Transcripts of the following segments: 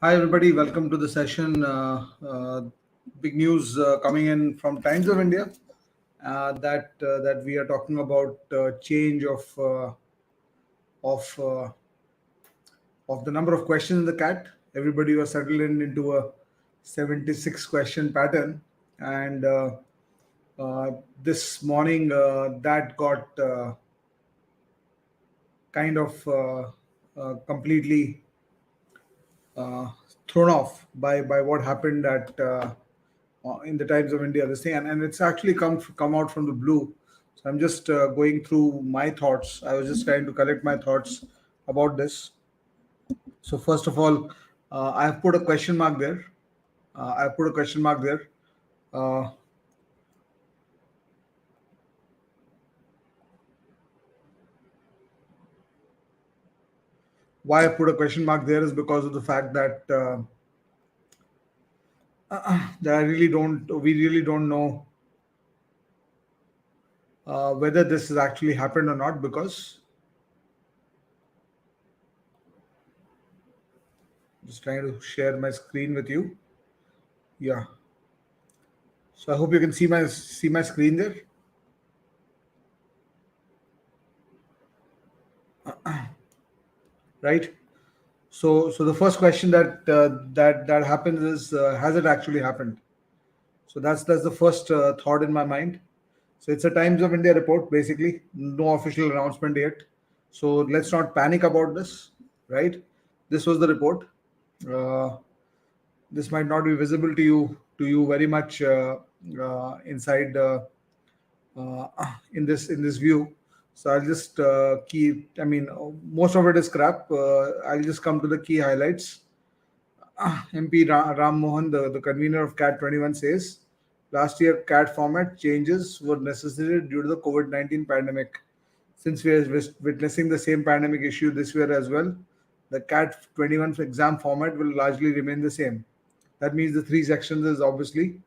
Hi, everybody. Welcome to the session. Big news coming in from Times of India that we are talking about change of uh, of the number of questions in the cat. Everybody was settled into a 76 question pattern, and uh, this morning that got kind of completely uh, thrown off by what happened at in the Times of India this thing, and it's actually come out from the blue. So I'm just going through my thoughts. I was just trying to collect my thoughts about this. So first of all, I have put a question mark there. I put a question mark there. Uh, why I put a question mark there is because of the fact that that we really don't know whether this has actually happened or not. Because just trying to share my screen with you. Yeah. So I hope you can see my screen there, right? So the first question that happens is, has it actually happened? So that's the first thought in my mind. So it's a Times of India report, basically, no official announcement yet. So let's not panic about this, right? This was the report. Uh, this might not be visible to you very much inside uh, in this view. So I'll just keep. I mean, most of it is crap. I'll just come to the key highlights. MP Ram Mohan, the convener of CAT 21, says last year CAT format changes were necessary due to the COVID-19 pandemic. Since we are witnessing the same pandemic issue this year as well, the CAT 21 exam format will largely remain the same. That means the three sections is obviously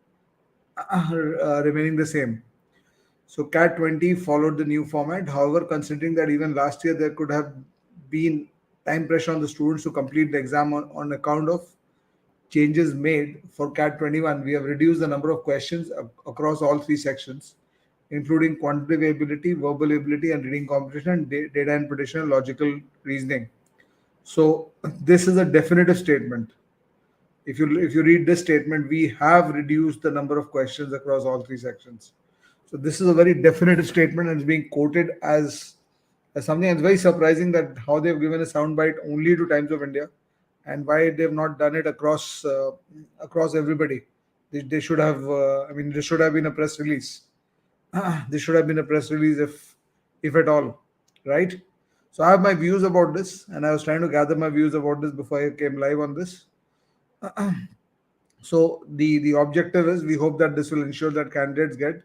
remaining the same. So CAT 20 followed the new format. However, considering that even last year there could have been time pressure on the students to complete the exam on account of changes made for CAT 21, we have reduced the number of questions across all three sections, including quantitative ability, verbal ability, and reading comprehension, and data interpretation and logical reasoning. So this is a definitive statement. If you read this statement, we have reduced the number of questions across all three sections. So this is a very definitive statement and it's being quoted as something. It's very surprising that how they've given a soundbite only to Times of India, and why they've not done it across everybody. They should have. I mean, this should have been a press release. This should have been a press release if at all, right? So I have my views about this, and I was trying to gather my views about this before I came live on this. So the objective is, we hope that this will ensure that candidates get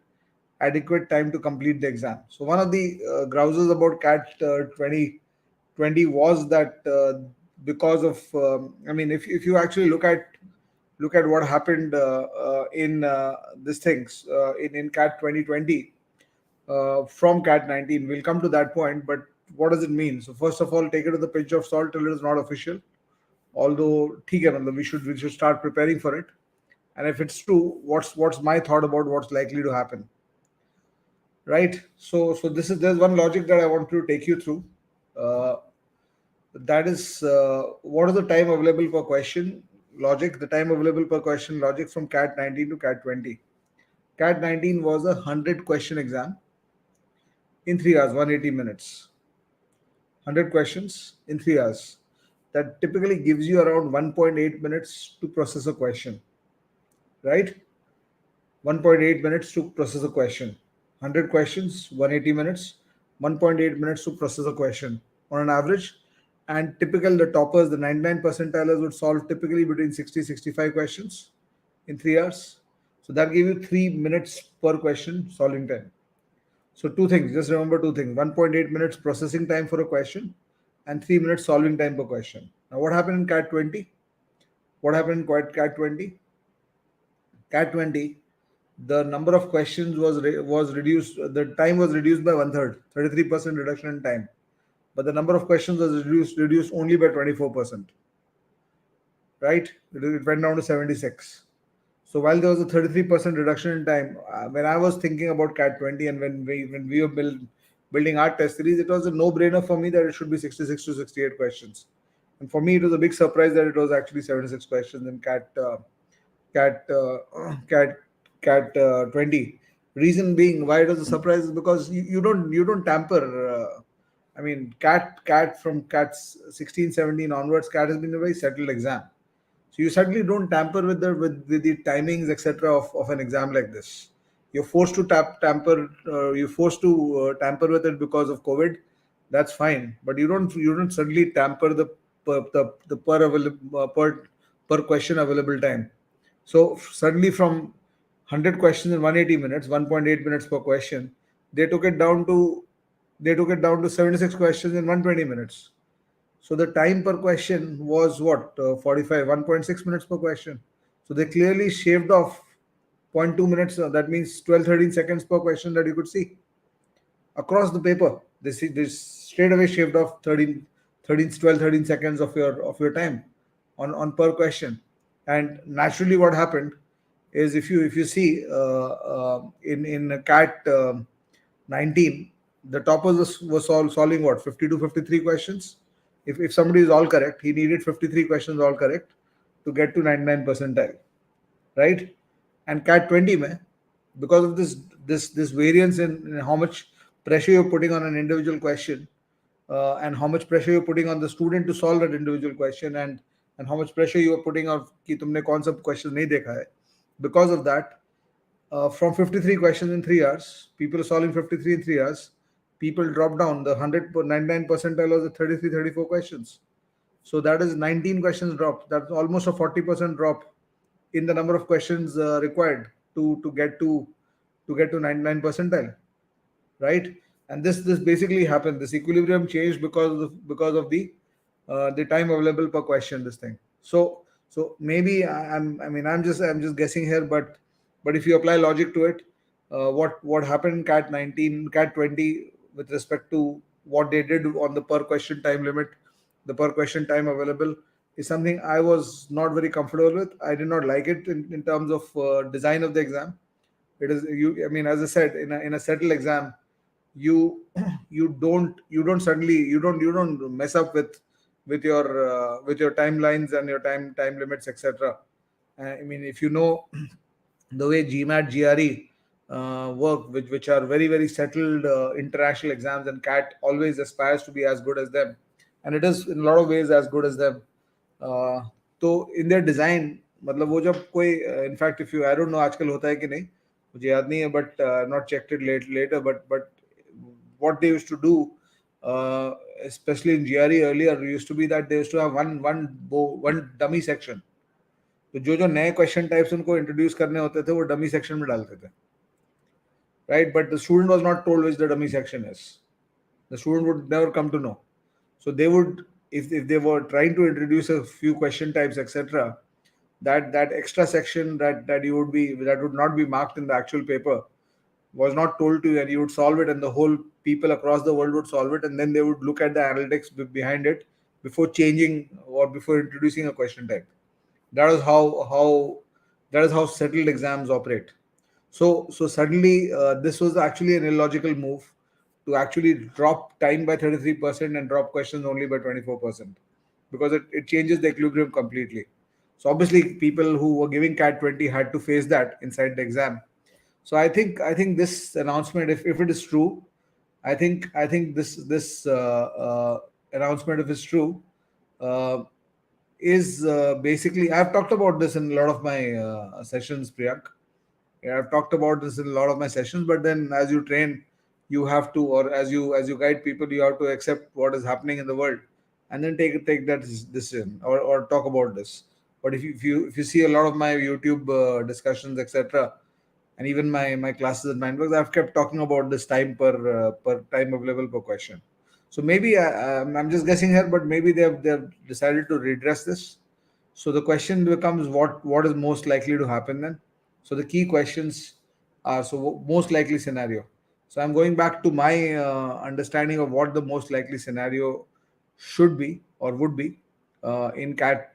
adequate time to complete the exam. So one of the grouses about CAT 2020 was that because of I mean, if you actually look at what happened in these things in CAT 2020 from CAT 19, we'll come to that point. But what does it mean? So first of all, take it with a pinch of salt till it is not official. Although, ठीक है, मतलब we should start preparing for it. And if it's true, what's my thought about what's likely to happen, right? So there's one logic that I want to take you through. Uh, that is, what is the time available per question logic? The time available per question logic from CAT 19 to CAT 20. CAT 19 was a 100 question exam in 3 hours, 180 minutes. 100 questions in 3 hours. That typically gives you around 1.8 minutes to process a question, right? 1.8 minutes to process a question. 100 questions, 180 minutes, 1.8 minutes to process a question on an average. And typical, the toppers, the 99 percentilers would solve typically between 60-65 questions in 3 hours. So that gave you 3 minutes per question solving time. So two things, just remember two things: 1.8 minutes processing time for a question, and 3 minutes solving time per question. Now, what happened in CAT 20? What happened in CAT 20? CAT 20, the number of questions was reduced. The time was reduced by one third, 33% reduction in time. But the number of questions was reduced only by 24%, right? It went down to 76. So while there was a 33% reduction in time, when I was thinking about CAT 20 and when we were building our test series, it was a no-brainer for me that it should be 66 to 68 questions. And for me, it was a big surprise that it was actually 76 questions in CAT CAT CAT 20. Reason being why it was a surprise is because you don't tamper. I mean, CAT from CAT 16 17 onwards, CAT has been a very settled exam. So you certainly don't tamper with the timings, etc. Of an exam like this. You're forced to tamper. You're forced to tamper with it because of COVID. That's fine, but you don't suddenly tamper the per question available time. So suddenly from 100 questions in 180 minutes, 1.8 minutes per question, they took it down to they took it down to 76 questions in 120 minutes. So the time per question was what, 45, 1.6 minutes per question. So they clearly shaved off zero point 0.2 minutes. That means 12, 13 seconds per question that you could see across the paper. They straight away shaved off 12, 13 seconds of your time on per question. And naturally, what happened is if you see in CAT 19, the toppers was solving what, 50 to 53 questions. If somebody is all correct, he needed 53 questions all correct to get to 99 percentile, right? And CAT 20 mein, because of this variance in how much pressure you're putting on an individual question, and how much pressure you're putting on the student to solve that individual question, and how much pressure you are putting on कि तुमने कौन सा question नहीं देखा है. Because of that, from 53 questions in 3 hours, people are solving 53 in 3 hours. People drop down. The 99 percentile was the 33, 34 questions. So that is 19 questions drop. That's almost a 40% drop in the number of questions required to get to 99 percentile, right? And this basically happened. This equilibrium changed because of the time available per question. This thing. So maybe I'm just guessing here, but if you apply logic to it, what happened in CAT 19, CAT 20 with respect to what they did on the per question time limit, the per question time available is something I was not very comfortable with. I did not like it in terms of design of the exam. It is you. I mean, as I said, in a settled exam, you you don't mess up with your timelines and your time limits, etc. I mean, if you know the way GMAT, GRE work, which are very very settled international exams, and CAT always aspires to be as good as them, and it is in a lot of ways as good as them. uh, तो in their design, मतलब वो जब कोई in fact if you, I don't know आजकल होता है कि नहीं, मुझे याद नहीं है, but not checked it later, but what they used to do, especially in GRE earlier, used to be that they used to have one dummy section. तो जो नए क्वेश्चन टाइप्स उनको इंट्रोड्यूस करने होते थे वो डमी सेक्शन में डालते थे, right? But the student was not told which the dummy section is. The student would never come to know. So they would, if they were trying to introduce a few question types, etc., that extra section that would not be marked in the actual paper was not told to you, and you would solve it, and the whole people across the world would solve it, and then they would look at the analytics behind it before changing or before introducing a question type. That is how settled exams operate. So suddenly, this was actually an illogical move to actually drop time by 33% and drop questions only by 24%, because it changes the equilibrium completely. So obviously, people who were giving CAT 20 had to face that inside the exam. So I think this announcement, if it is true, I think this announcement, if it's true, uh, is basically, I've talked about this in a lot of my sessions, Priyank. Yeah, I've talked about this in a lot of my sessions, but then as you train, you have to, or as you guide people, you have to accept what is happening in the world, and then take that decision, or talk about this. But if you see a lot of my YouTube discussions, etc., and even my classes at Mindworks, I've kept talking about this time per time available per question. So maybe I'm just guessing here, but maybe they've decided to redress this. So the question becomes, what is most likely to happen then? So the key questions are, so most likely scenario. So I'm going back to my understanding of what the most likely scenario should be or would be. in CAT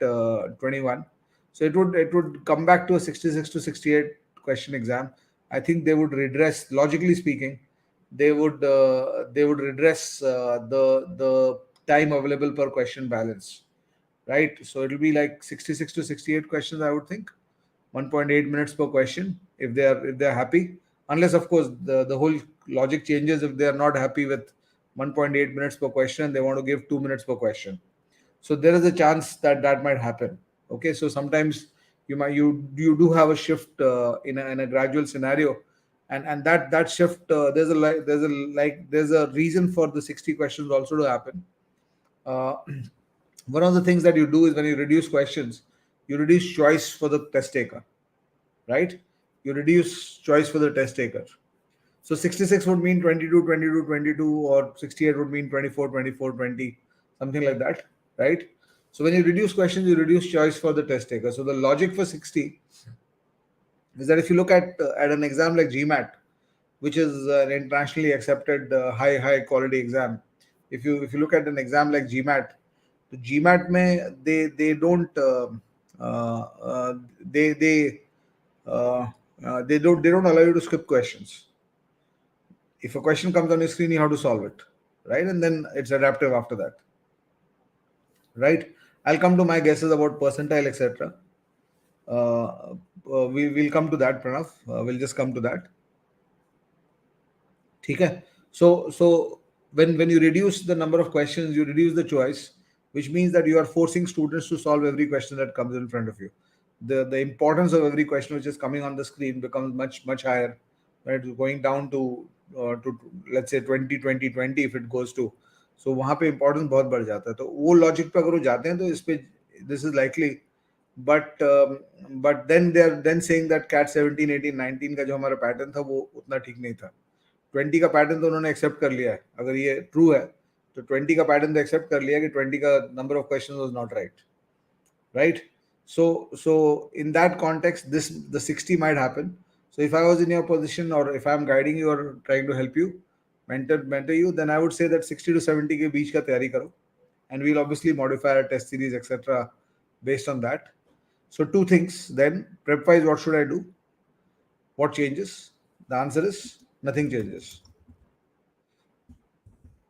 21. So it would come back to a 66 to 68 question exam. I think they would redress, logically speaking, they would redress the time available per question balance, right? So it'll be like 66 to 68 questions, I would think, 1.8 minutes per question if they're happy. Unless of course the whole logic changes if they are not happy with 1.8 minutes per question, they want to give 2 minutes per question. So there is a chance that that might happen. Okay, so sometimes you do have a shift in a gradual scenario, and that shift, there's a reason for the 60 questions also to happen. uh, One of the things that you do is when you reduce questions, you reduce choice for the test taker, right? You reduce choice for the test taker. So 66 would mean 22, 22, 22, or 68 would mean 24, 24, 20, something like that, right? So when you reduce questions, you reduce choice for the test taker. So the logic for 60 is that if you look at an exam like GMAT, which is an internationally accepted high quality exam, if you look at an exam like GMAT, the GMAT may they don't they they don't allow you to skip questions. If a question comes on your screen, you have to solve it, right? And then it's adaptive after that, right? I'll come to my guesses about percentile, etc. We'll come to that, Pranav. We'll just come to that. Okay. So when you reduce the number of questions, you reduce the choice, which means that you are forcing students to solve every question that comes in front of you. The importance of every question which is coming on the screen becomes much higher, right? Going down to let's say 20 20 20 if it goes to, so वहाँ पे importance बहुत बढ़ जाता है. तो वो logic पे अगर वो जाते हैं तो इस पे this is likely. But then they are then saying that CAT 17 18 19 का जो हमारा पैटर्न था वो उतना ठीक नहीं था. 20 का पैटर्न तो उन्होंने एक्सेप्ट कर लिया है. अगर ये ट्रू है तो 20 का पैटर्न तो एक्सेप्ट कर लिया कि 20 का number of question was not right, right? So in that context, this the 60 might happen. So if I was in your position, or if I'm guiding you or trying to help you, mentor you, then I would say that 60 to 70 के बीच का तैयारी करो, and we'll obviously modify our test series, etc., based on that. So two things then: prep wise, what should I do? What changes? The answer is nothing changes.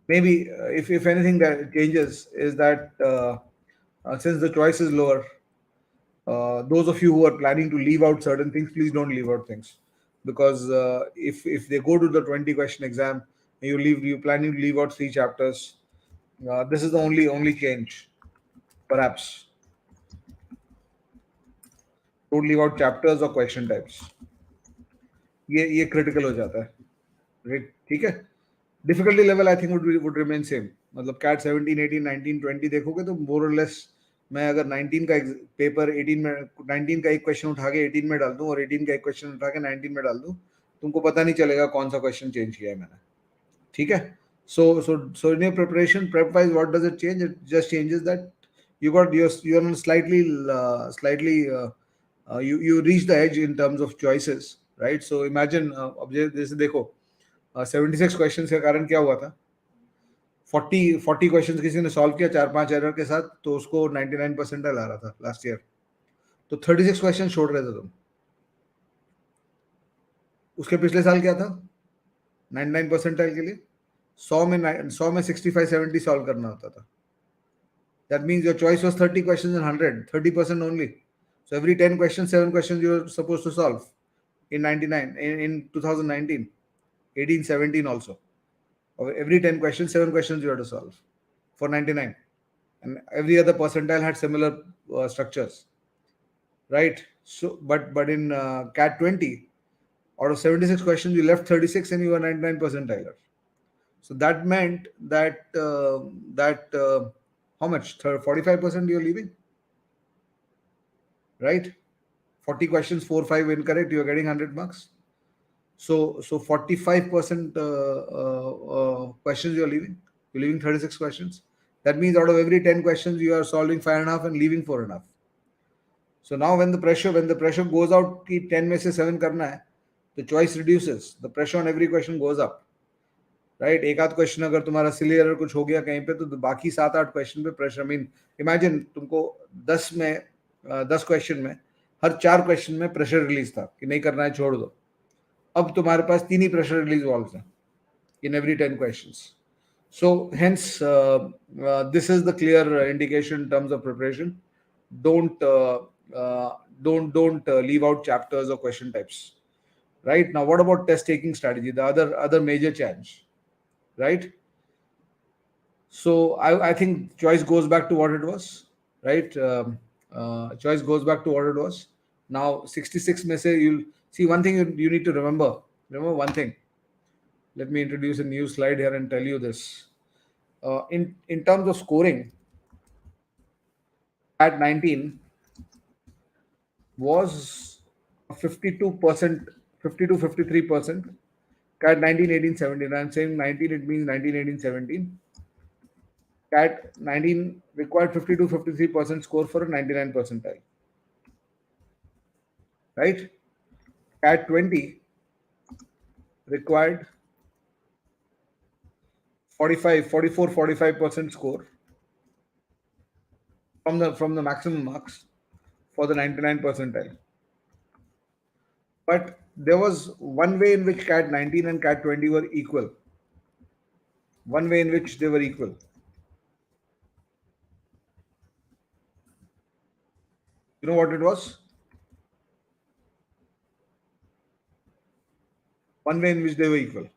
Maybe if anything that changes is that since the choice is lower, those of you who are planning to leave out certain things, please don't leave out things, because if they go to the 20 question exam and you planning to leave out three chapters, this is the only change. Perhaps don't leave out chapters or question types. ये critical हो जाता है, right? ठीक है. Difficulty level I think would remain same. मतलब cat 17 18 19 20 देखोगे तो मोर और लेस, मैं अगर 19 का पेपर 18 में 19 का एक क्वेश्चन उठा के 18 में डाल दूं और 18 का एक क्वेश्चन उठा के 19 में डाल दूं, तुमको पता नहीं चलेगा कौन सा क्वेश्चन चेंज किया है मैंने. ठीक है. So in your preparation, prep wise, what does it change? It just changes that you're on slightly you reach the edge in terms of choices, right? So imagine अब जैसे देखो 76 क्वेश्चन के कारण क्या हुआ था. 40 क्वेश्चन किसी ने सॉल्व किया 4-5 एरर के साथ, तो उसको 99 परसेंटाइल आ रहा था लास्ट ईयर. तो 36 क्वेश्चन छोड़ रहे थे तुम. उसके पिछले साल क्या था 99 परसेंटाइल के लिए 100 में 65-70 सॉल्व करना होता था. That means your choice was 30 questions in 100, 30% only. So every 10 questions, 7 questions you were supposed to solve in 99, in 2019, 18, 17 also. Every 10 questions, 7 questions you had to solve for 99. And every other percentile had similar structures, right? So, but in CAT 20, out of 76 questions, you left 36 and you were 99 percentile. So that meant that how much? 45% you're leaving, right? 40 questions, 4-5 incorrect, you're getting 100 marks. So 45% questions you're leaving. You're leaving 36 questions. That means out of every 10 questions, you are solving 5.5 and leaving 4.5. So now when the pressure goes out कि 10 में से 7 करना है, the choice reduces. The pressure on every question goes up. Right. एक आध question अगर तुम्हारा सिली error कुछ हो गया कहीं पे तो बाकी 7-8 क्वेश्चन पे प्रेशर. मीन इमेजिन तुमको 10 क्वेश्चन में हर 4 क्वेश्चन में प्रेशर रिलीज था कि नहीं करना है छोड़ दो. अब तुम्हारे पास 3 ही प्रेशर रिलीज वॉल्व्स हैं in every 10 questions. So hence this is the clear indication in terms of preparation. Don't uh, don't leave out chapters or question types. Right. Now what about test taking strategy, the other major challenge, right? So I think choice goes back to what it was, right? Choice goes back to what it was. Now 66 में से you'll see one thing you need to remember. Remember one thing. Let me introduce a new slide here and tell you this. In terms of scoring, at 19 was 52%, 52, 53%. Cat 19, 18, 17. I'm saying 19, it means 19, 18, 17. Cat 19 required 52, 53% score for a 99 percentile. Right? Cat 20 required 45, 44, 45% score from the maximum marks for the 99 percentile. But there was one way in which Cat 19 and Cat 20 were equal. One way in which they were equal. You know what it was? One way in which they were equal.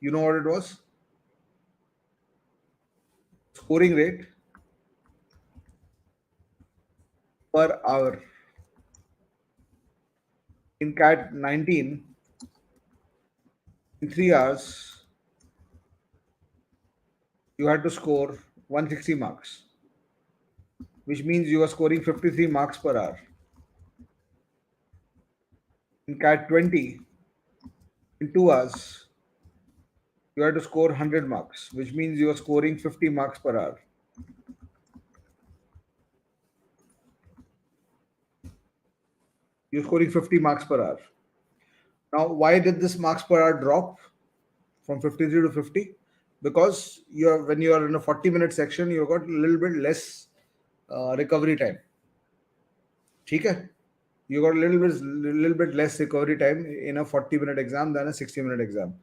You know what it was? Scoring rate per hour. In Cat 19, in 3 hours, you had to score 160 marks, which means you are scoring 53 marks per hour. In Cat 20, in 2 hours, you had to score 100 marks, which means you are scoring 50 marks per hour. You're scoring 50 marks per hour. Now, why did this marks per hour drop from 53 to 50? Because when you are in a 40-minute section, you've got a little bit less recovery time. Okay? You got a little bit less recovery time in a 40-minute exam than a 60-minute exam.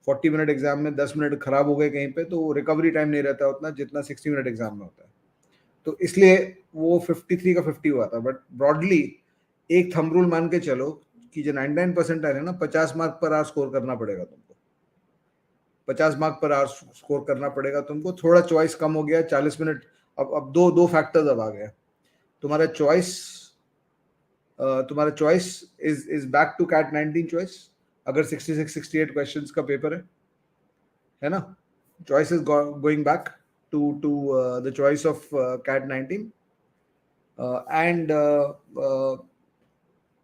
40-minute exam में 10 minute खराब हो गए कहीं पे तो recovery time नहीं रहता उतना जितना 60-minute एग्जाम में होता है. तो इसलिए वो 53 का 50 हुआ था. बट ब्रॉडली एक थंब रूल मान के चलो कि जो 99 परसेंटाइल है ना 50 मार्क पर आवर स्कोर करना पड़ेगा तुमको. 50 मार्क पर आवर स्कोर करना पड़ेगा तुमको. थोड़ा चॉइस कम हो गया 40 मिनट. अब दो फैक्टर्स अब आ गए. तुम्हारा choice is back to CAT 19 choice अगर 66 68 क्वेश्चंस का पेपर है ना. Choice is going back to the choice of CAT 19 and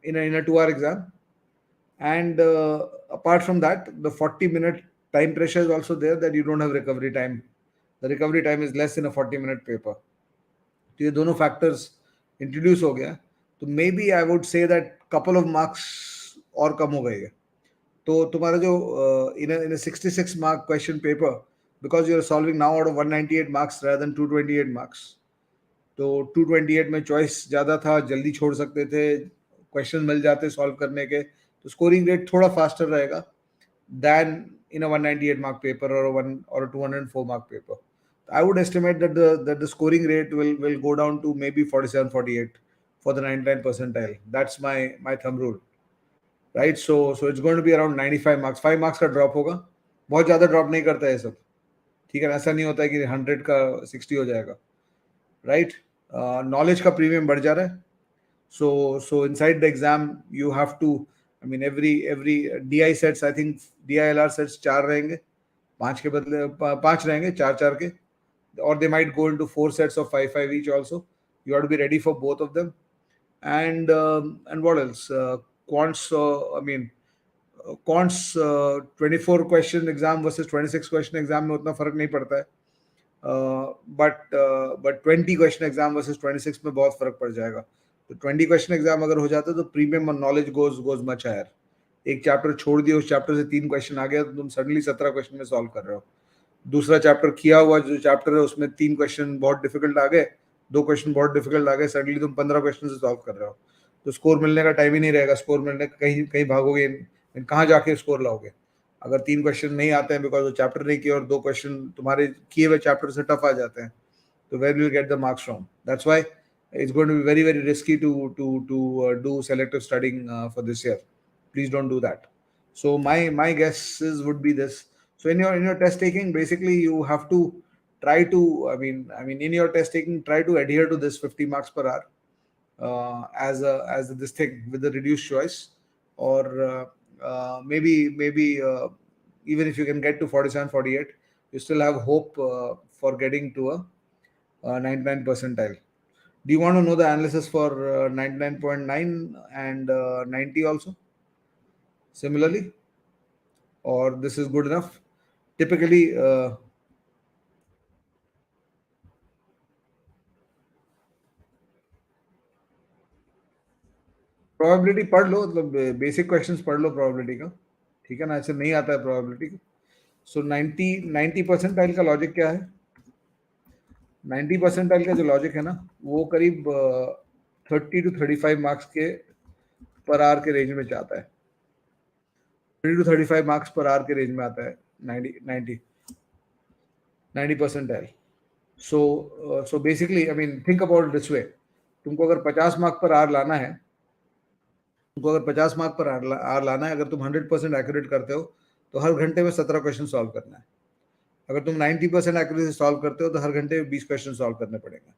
in a 2-hour exam. And apart from that, the 40-minute time pressure is also there that you don't have recovery time. The recovery time is less in a 40-minute paper. तो ये दोनों factors introduce हो गया. तो maybe I would say that couple of marks और कम हो गए. तो तुम्हारा जो in a 66 mark question paper, because you are solving now out of 198 marks rather than 228 marks. तो 228 में चॉइस ज़्यादा था, जल्दी छोड़ सकते थे, क्वेश्चन मिल जाते सॉल्व करने के, तो स्कोरिंग रेट थोड़ा फास्टर रहेगा than in a 198 mark paper or a 204 mark paper. I would estimate that the scoring rate will go down to maybe 47 48 for the 99 percentile. That's my thumb rule. Right? So it's going to be around 95 marks. 5 marks का drop होगा. बहुत ज़्यादा drop नहीं करता है सब. ठीक है. ऐसा नहीं होता है कि 100 का 60 हो जाएगा. राइट. नॉलेज का प्रीमियम बढ़ जा रहा है. So inside the exam you have to, I mean every DI sets, I think DILR sets 4 रहेंगे, 5 के बदले 5 रहेंगे, 4 के, or they might go into 4 sets of 5 each also. You have to be ready for both of them. And what else? Quants, quants 24 question exam versus 26 question exam में उतना फर्क नहीं पड़ता है. But 20 question exam versus 26 में बहुत फर्क पड़ जाएगा. तो 20 question exam अगर हो जाता है तो प्रीमियम और नॉलेज goes much higher. एक चैप्टर छोड़ दिया, उस चैप्टर से 3 क्वेश्चन आ गया तो तुम सडनली 17 क्वेश्चन में सॉल्व कर रहे हो। दूसरा चैप्टर किया हुआ जो चैप्टर है उसमें 3 क्वेश्चन बहुत डिफिकल्ट आ गए, 2 क्वेश्चन बहुत डिफिकल्ट आ गए, सडनली तुम 15 क्वेश्चन से सॉल्व कर रहे हो, तो स्कोर मिलने का टाइम ही नहीं रहेगा। स्कोर मिलने का कहीं कहीं भागोगे, कहाँ जाके स्कोर लाओगे? अगर 3 क्वेश्चन नहीं आते हैं बिकॉज वो चैप्टर नहीं किया और 2 क्वेश्चन तुम्हारे किए हुए चैप्टर से टफ आ जाते हैं, तो where will you get the marks from? That's why it's going to be very very risky to do selective studying for this year. Please don't do that. So my guesses would be this. So in your test taking, basically you have to try to, I mean in your test taking, try to adhere to this 50 marks per hour as this thing with the reduced choice, or maybe even if you can get to 47 48, you still have hope for getting to a 99 percentile. Do you want to know the analysis for 99.9 and 90 also similarly, or this is good enough? Typically, probability पढ़ लो, मतलब basic questions पढ़ लो probability का, ठीक है ना? ऐसे नहीं आता है प्रोबेबिलिटी। सो 90 परसेंटाइल का लॉजिक क्या है? 90 परसेंटाइल का जो लॉजिक है ना, वो करीब 30 to 35 मार्क्स के पर आवर के रेंज में जाता है। 30 to 35 मार्क्स पर आवर के रेंज में आता है 90 percentile. So basically, I mean think about this way, तुमको अगर 50 मार्क पर आवर लाना है, अगर तुम 100% एक्यूरेट करते हो तो हर घंटे में 17 क्वेश्चन सॉल्व करना है। अगर तुम 90% एक्यूरेसी सॉल्व करते हो तो हर घंटे में 20 क्वेश्चन सॉल्व करने पड़ेंगे,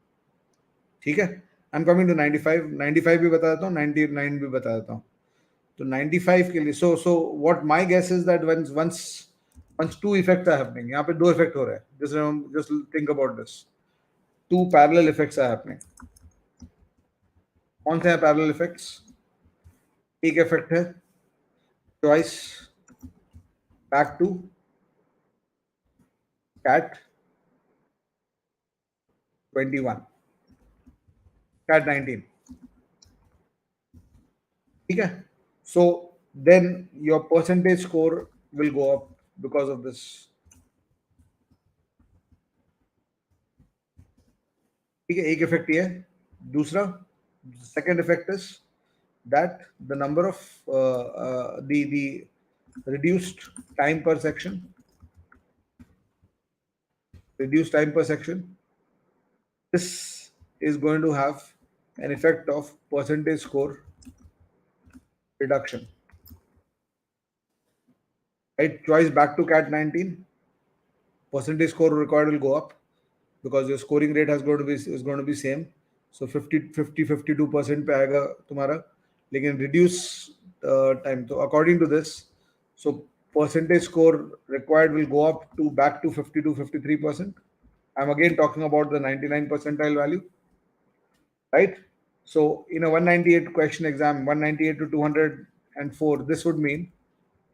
ठीक है? आई एम कमिंग टू 95 भी बता देता हूँ, 99 भी बता देता हूँ। तो 95 के लिए, so what my guess is that once two effects are happening, यहाँ पे 2 इफेक्ट हो रहे हैं, just think about this, 2 parallel effects are happening। कौन से हैं पैरेलल इफेक्ट्स? एक इफेक्ट है choice back to CAT 21, CAT 19, ठीक है? So then your percentage score will go up because of this, ठीक है? एक इफेक्ट ये है। दूसरा, second effect is that the number of the reduced time per section, this is going to have an effect of percentage score reduction, right? Choice back to cat 19, percentage score required will go up because your scoring rate is going to be same, so 52% पे आएगा तुम्हारा, लेकिन reduce time, तो according to this, so percentage score required will go up to back to 52-53%. I'm again talking about the 99 percentile value, right? So in a 198 question exam, 198 to 204, this would mean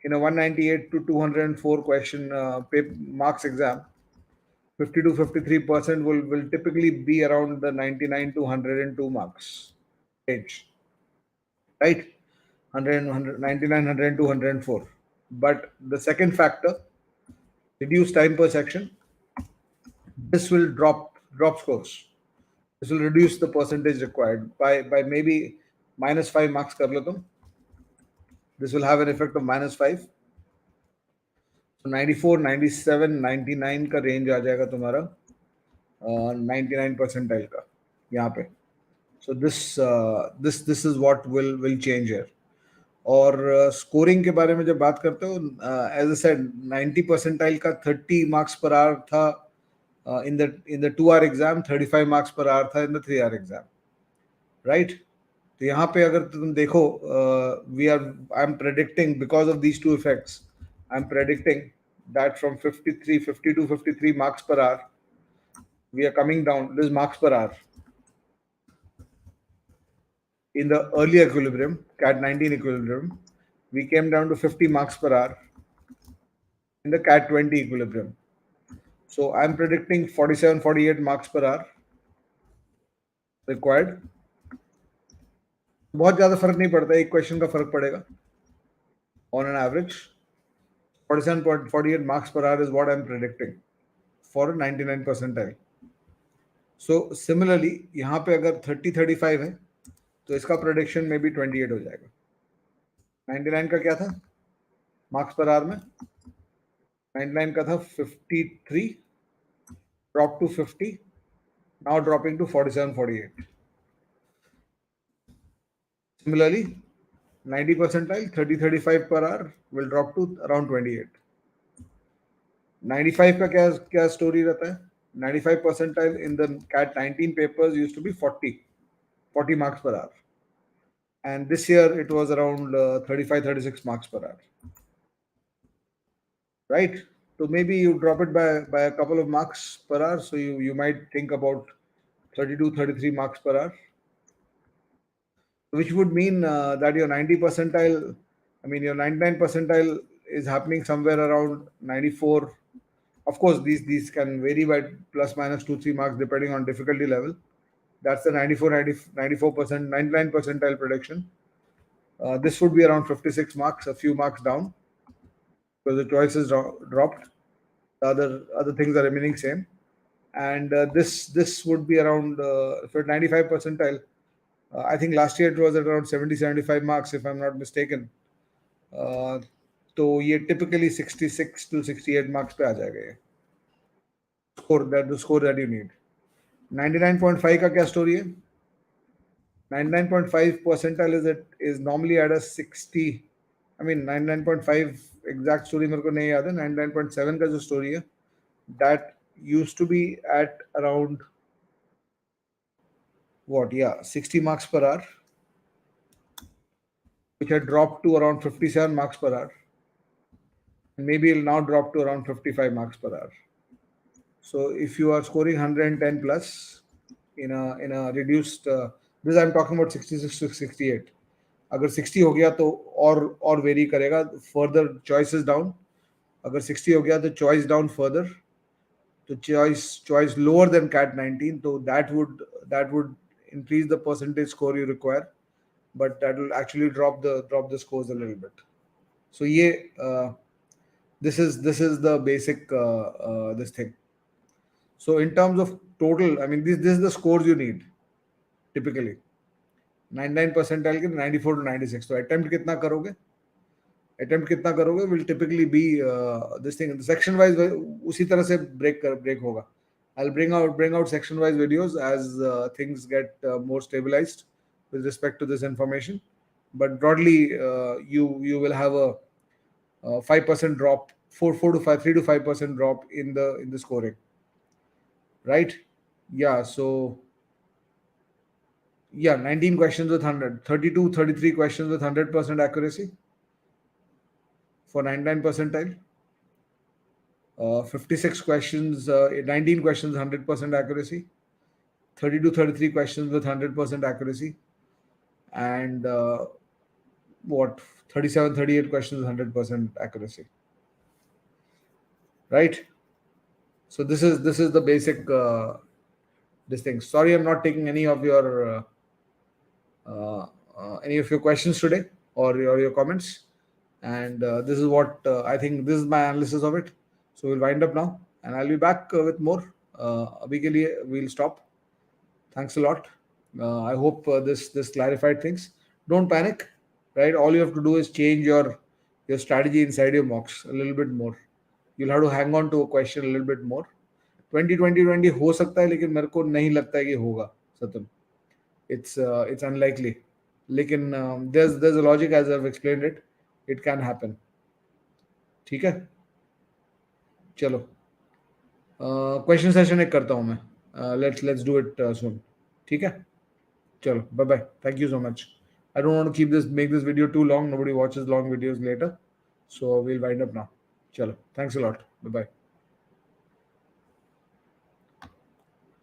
in a 198 to 204 question marks exam, 50 to 53% will typically be around the 99 to 102 marks range, right? 100, 99, 102, 104. But the second factor, reduce time per section, this will drop scores. This will reduce the percentage required by maybe -5 marks kar lo tum. This will have an effect of -5. So 94, 97, 99 का range आ जाएगा तुम्हारा 99 percentile का यहाँ पे। So this is what will change here. और scoring के बारे में जब बात करते हो, एज आई सेड 90 परसेंटाइल का 30 मार्क्स पर आवर था in the 2 hour exam, 35 marks per hour था in the 3 hour exam, right? तो यहाँ पे अगर तुम देखो, I am predicting because of these two effects, I am predicting that from 52 53 marks per hour we are coming down, this marks per hour in the early equilibrium, cat 19 equilibrium, we came down to 50 marks per hour in the cat 20 equilibrium. So I'm predicting 47 48 marks per hour required. बहुत ज्यादा फर्क नहीं पड़ता, एक question का फर्क पड़ेगा, on an average. 47.48 marks per hour is what I'm predicting for a 99 percentile. So similarly यहाँ पे अगर 30-35 है तो इसका प्रोडिक्शन में भी 28 हो जाएगा. 99 का क्या था मार्क्स पर आवर में? 99 का था 53, drop to 50, now dropping to 47-48. Similarly, 90 percentile 30-35 per hour will drop to around 28. 95 का क्या स्टोरी रहता है? 95 percentile in the CAT 19 papers used to be 40 marks per hour, and this year it was around 35-36 marks per hour, right? So maybe you drop it by a couple of marks per hour, so you might think about 32-33 marks per hour, which would mean that your 90 percentile, your 99 percentile is happening somewhere around 94. Of course, these can vary by plus minus 2-3 marks depending on difficulty level. That's the 94%, 99 percentile prediction. This would be around 56 marks, a few marks down, because the choices dropped. The other things are remaining same. And this would be around, for 95 percentile, I think last year it was at around 70-75 marks, if I'm not mistaken. तो ये typically 66 to 68 marks पे आ जाएगा ये. The score that you need. 99.5 का क्या story है? 99.5 percentile is normally at a 60. 99.5 exact story मेरे को नहीं याद है. 99.7 का जो story है, that used to be at around 60 marks per hour, which had dropped to around 57 marks per hour, and maybe it'll now drop to around 55 marks per hour. So if you are scoring 110 plus in a reduced, this I'm talking about 66 to 68. अगर 60 हो गया तो और very करेगा, further choices down. अगर 60 हो गया तो choice down further, तो choice lower than CAT 19, so that would increase the percentage score you require, but that will actually drop the scores a little bit. So this is the basic this thing. So in terms of total, this is the scores you need typically. 99 percentile के 94 to 96. So attempt कितना करोगे will typically be this thing. Section wise उसी तरह से break होगा. I'll bring out section wise videos as things get more stabilized with respect to this information. But broadly, you will have a 5% drop, 3 to 5% drop in the scoring, right? Yeah. So 19 questions with 100, 33 questions with 100% accuracy for 99 percentile. 56 questions, 19 questions, 100% accuracy. 33 questions with 100% accuracy. And 38 questions with 100% accuracy. Right? So this is the basic this thing. Sorry, I'm not taking any of your questions today or your comments. And this is what I think. This is my analysis of it. So we'll wind up now, and I'll be back with more. Abhi ke liye we'll stop. Thanks a lot. I hope this clarified things. Don't panic, right? All you have to do is change your strategy inside your mocks a little bit more. You'll have to hang on to a question a little bit more. 2020 हो सकता है, लेकिन मेरे को नहीं लगता है कि होगा सतन. It's unlikely. लेकिन there's a logic as I've explained it. It can happen. ठीक है, चलो क्वेश्चन सेशन एक करता हूँ मैं. Let's do it soon. ठीक है, चलो, bye. Thank you so much. I don't want to make this video too long. Nobody watches long videos later. So we'll wind up now. Chalo, thanks a lot. Bye.